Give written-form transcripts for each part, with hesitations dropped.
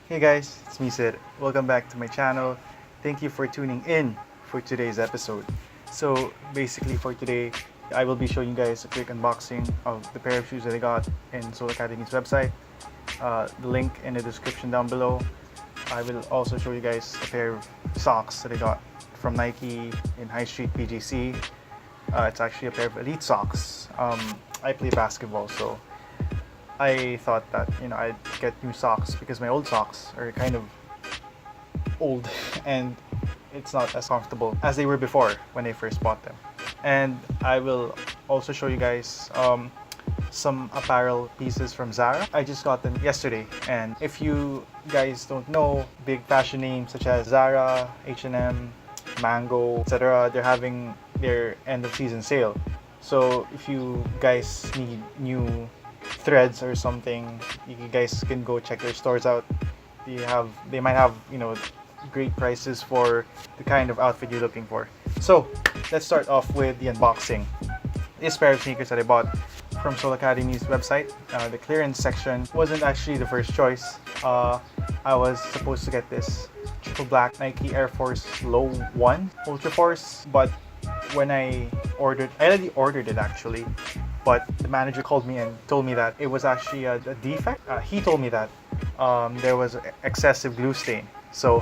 Hey guys, it's me Sid. Welcome back to my channel. Thank you for tuning in for today's episode. So basically for today, I will be showing you guys a quick unboxing of the pair of shoes that I got in Soul Academy's website. The link in the description down below. I will also show you guys a pair of socks that I got from Nike in High Street PGC. It's actually a pair of Elite socks. I play basketball, so I thought that I'd get new socks because my old socks are kind of old and it's not as comfortable as they were before when I first bought them. And I will also show you guys some apparel pieces from Zara. I just got them yesterday, and if you guys don't know, big fashion names such as Zara, H&M, Mango, etc., they're having their end of season sale. So if you guys need new threads or something, you guys can go check their stores out. They might have great prices for the kind of outfit you're looking for. So let's start off with the unboxing. This pair of sneakers that I bought from Soul Academy's website. The clearance section wasn't actually the first choice. I was supposed to get this triple black Nike Air Force Low 1 Ultra Force, but when I already ordered it actually, but the manager called me and told me that it was actually a defect. He told me that there was excessive glue stain. So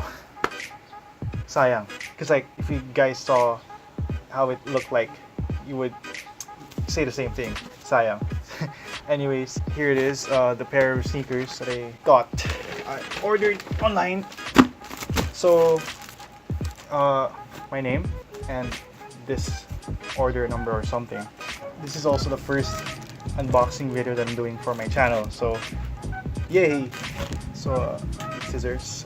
sayang, because like if you guys saw how it looked like, you would say the same thing. Sayang. Anyways, here it is, the pair of sneakers that I got. I ordered online. So my name and this order number or something. This is also the first unboxing video that I'm doing for my channel, so yay! So scissors.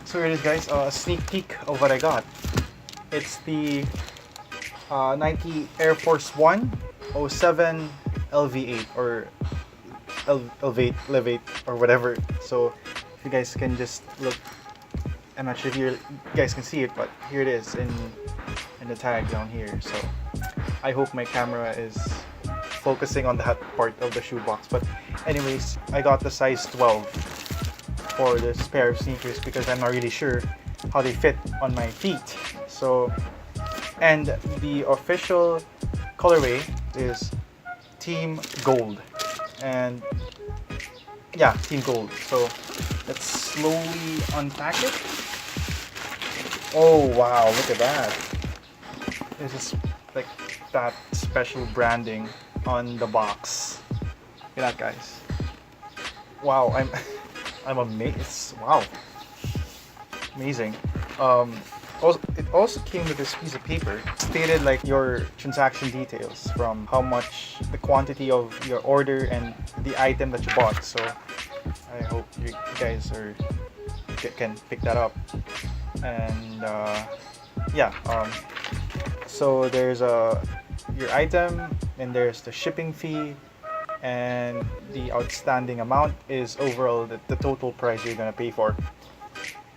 So here it is, guys, a sneak peek of what I got. It's the Nike Air Force 1 07 LV8 or LV8 or whatever. So if you guys can just look, I'm not sure if you guys can see it, but here it is in the tag down here. So I hope my camera is focusing on that part of the shoebox. But anyways, I got the size 12 for this pair of sneakers because I'm not really sure how they fit on my feet. So, and the official colorway is Team Gold, and yeah, Team Gold. So let's slowly unpack it. Oh wow, look at that. This is like that special branding on the box. Look at that, guys. Wow, I'm amazed. Wow, amazing. Also, it also came with this piece of paper. Stated like your transaction details, from how much, the quantity of your order, and the item that you bought. So I hope you guys can pick that up. And yeah, so there's your item, and there's the shipping fee, and the outstanding amount is overall the total price you're gonna pay for,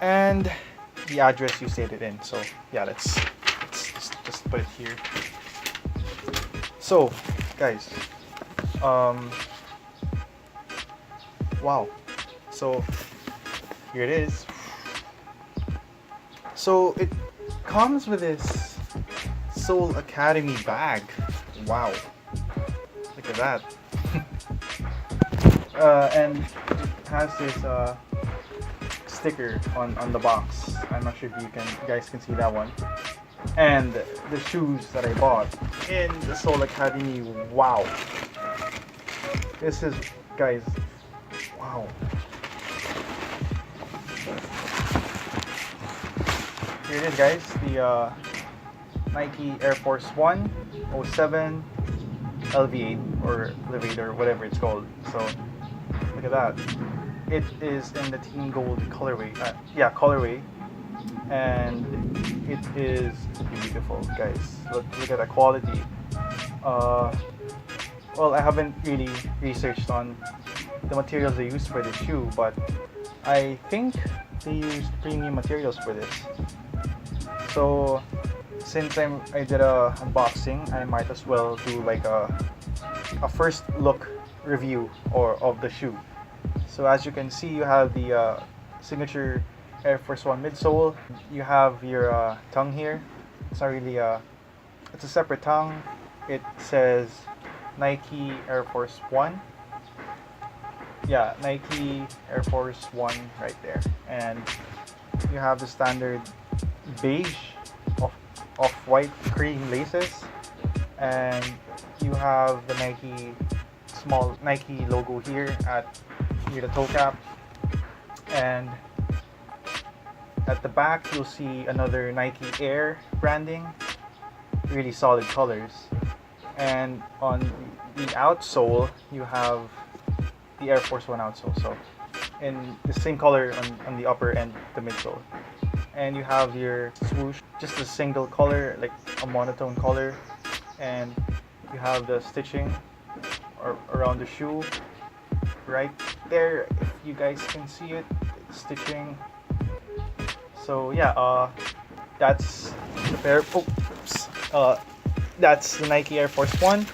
and the address you stated in. So yeah, let's just put it here. So guys, wow, so here it is. So it comes with this Soul Academy bag. Wow, look at that. And it has this sticker on the box. I'm not sure if you guys can see that one. And the shoes that I bought in the Soul Academy. Wow, this is, guys, wow. Here it is, guys, the Nike Air Force 1 07 LV8 or LV8 or whatever it's called. So look at that. It is in the Team Gold colorway. Yeah, colorway, and it is beautiful, guys. Look at the quality. Well, I haven't really researched on the materials they use for the shoe, but I think they used premium materials for this. So since I did a unboxing, I might as well do like a first look review of the shoe. So as you can see, you have the signature Air Force One midsole. You have your tongue here. It's not really it's a separate tongue. It says Nike Air Force One. Yeah, Nike Air Force One right there. And you have the standard beige of white cream laces, and you have the small Nike logo here near the toe cap, and at the back you'll see another Nike Air branding, really solid colors, and on the outsole you have the Air Force One outsole, so in the same color on the upper and the midsole. And you have your swoosh, just a single color, like a monotone color, and you have the stitching around the shoe right there, if you guys can see it, stitching. So yeah, that's the pair. That's the Nike Air Force One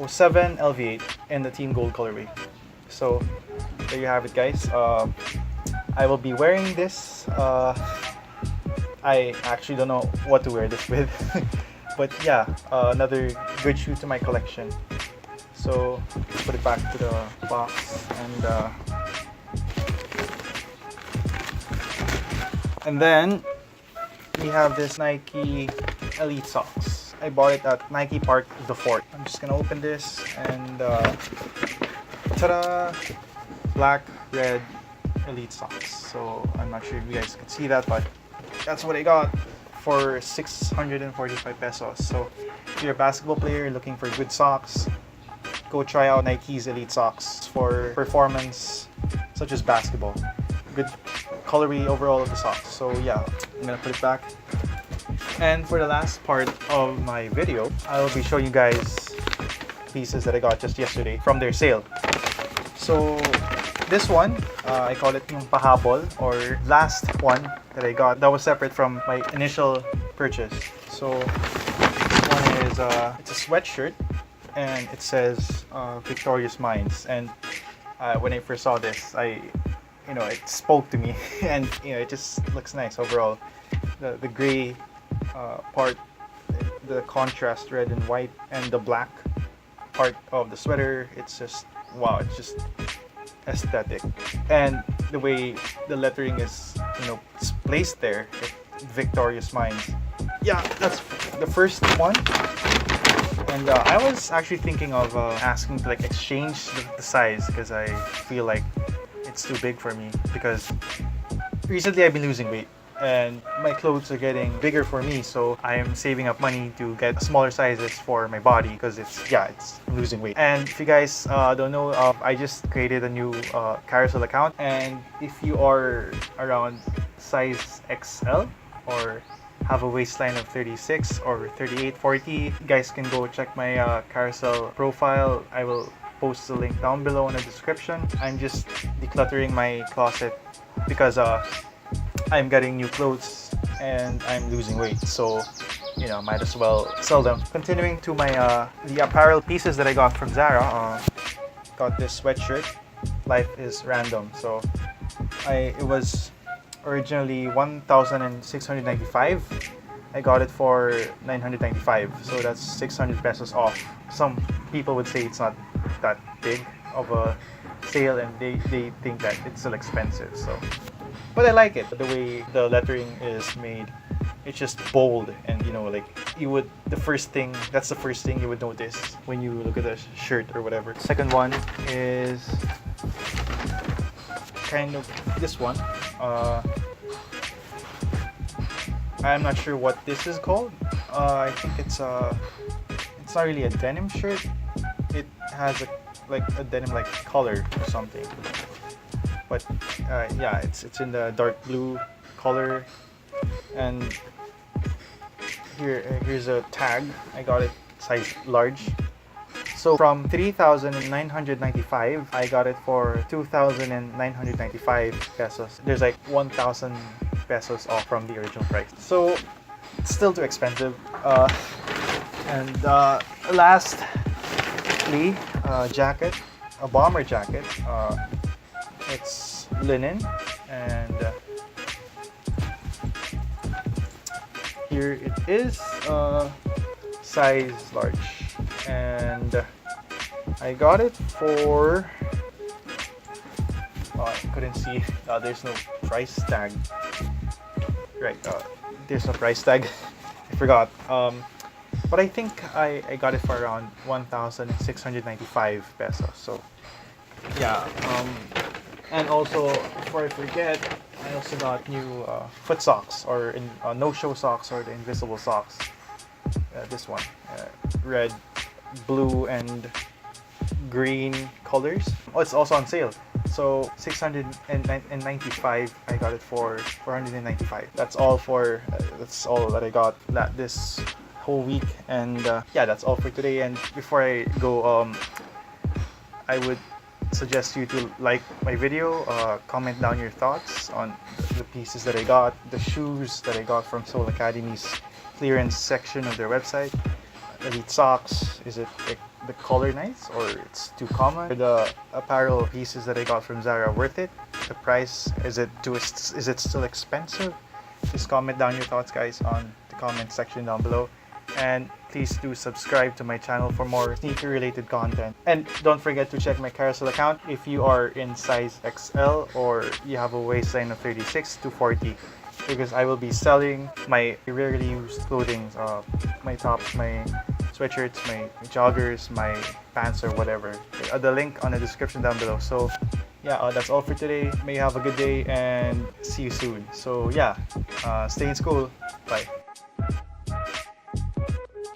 07 LV8 in the Team Gold colorway. So there you have it, guys. I will be wearing this. I actually don't know what to wear this with, but yeah, another good shoe to my collection. So put it back to the box, and then we have this Nike Elite socks. I bought it at Nike Park the Fort. I'm just gonna open this, and ta-da! Black, red Elite socks. So I'm not sure if you guys can see that, but that's what I got for 645 pesos. So if you're a basketball player looking for good socks, go try out Nike's Elite socks for performance such as basketball. Good colorway overall of the socks. So yeah, I'm gonna put it back. And for the last part of my video, I will be showing you guys pieces that I got just yesterday from their sale. So this one, I call it yung pahabol, or last one that I got that was separate from my initial purchase. So this one is it's a sweatshirt, and it says Victorious Minds. And when I first saw this, it spoke to me, and it just looks nice overall. The gray part, the contrast red and white, and the black part of the sweater, it's just wow, it's just aesthetic. And the way the lettering is it's placed there, Victorious Minds. Yeah, that's the first one. And I was actually thinking of asking to exchange the size, because I feel like it's too big for me, because recently I've been losing weight and my clothes are getting bigger for me, so I am saving up money to get smaller sizes for my body, because I'm losing weight. And if you guys don't know, I just created a new Carousell account, and if you are around size XL or have a waistline of 36 or 38, 40, you guys can go check my Carousell profile. I will post the link down below in the description. I'm just decluttering my closet because I'm getting new clothes and I'm losing weight, so might as well sell them. Continuing to my the apparel pieces that I got from Zara, got this sweatshirt, Life is Random. So it was originally 1,695. I got it for 995, so that's 600 pesos off. Some people would say it's not that big of a sale, and they think that it's still expensive. So, but I like it, the way the lettering is made. It's just bold, and that's the first thing you would notice when you look at the shirt or whatever. Second one is kind of this one. I'm not sure what this is called. I think it's not really a denim shirt. It has a denim like color or something. But yeah, it's in the dark blue color, and here's a tag. I got it size large, So from 3,995, I got it for 2,995 pesos. There's like 1,000 pesos off from the original price. So it's still too expensive. And lastly, jacket, a bomber jacket. It's linen, and here it is, size large, and I got it for, I couldn't see, there's no price tag, right, there's no price tag, I forgot, but I think I got it for around 1,695 pesos, so yeah, and also, before I forget, I also got new foot socks, or no-show socks, or the invisible socks. This one, red, blue, and green colors. Oh, it's also on sale. So 695, I got it for 495. That's all that I got this whole week, and yeah, that's all for today. And before I go, I would suggest you to like my video, comment down your thoughts on the pieces that I got, the shoes that I got from Seoul Academy's clearance section of their website. Elite socks, is it like the color nice or it's too common? The apparel pieces that I got from Zara, worth it? The price, is it still expensive? Just comment down your thoughts, guys, on the comment section down below. And please do subscribe to my channel for more sneaker related content. And don't forget to check my Carousell account if you are in size XL or you have a waistline of 36 to 40, because I will be selling my rarely used clothing, my tops, my sweatshirts, my joggers, my pants, or whatever. The link on the description down below. So yeah, that's all for today. May you have a good day and see you soon. So yeah, stay in school. Bye.